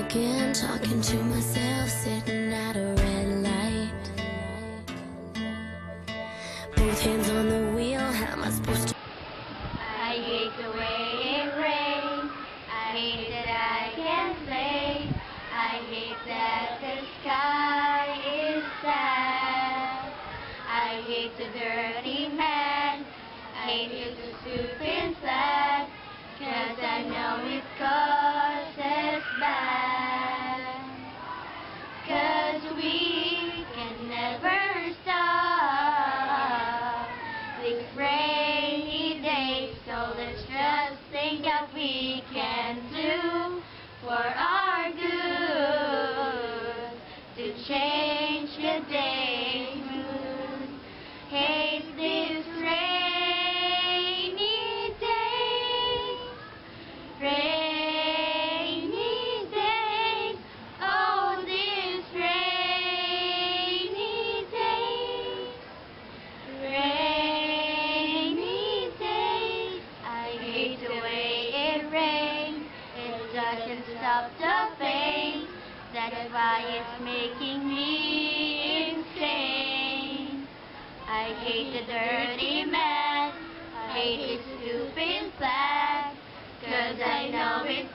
again, talking to myself, sitting at a red light. Both hands on the wheel, how am I supposed to? I hate the way it rains. I hate that I can't play. I hate that the sky is sad. I hate the dirty man. I hate the stupid flag. 'Cause I know it causes bad. 'Cause we can never stop these rainy days. So let's just think that we can do for our good to change the day's mood. Hate this rainy days, rainy days. Oh, this rainy days, rainy days. I hate the way it rains. It doesn't stop the pain. That's why it's making me insane. I hate the dirty man. I hate his stupid flag. 'Cause I know it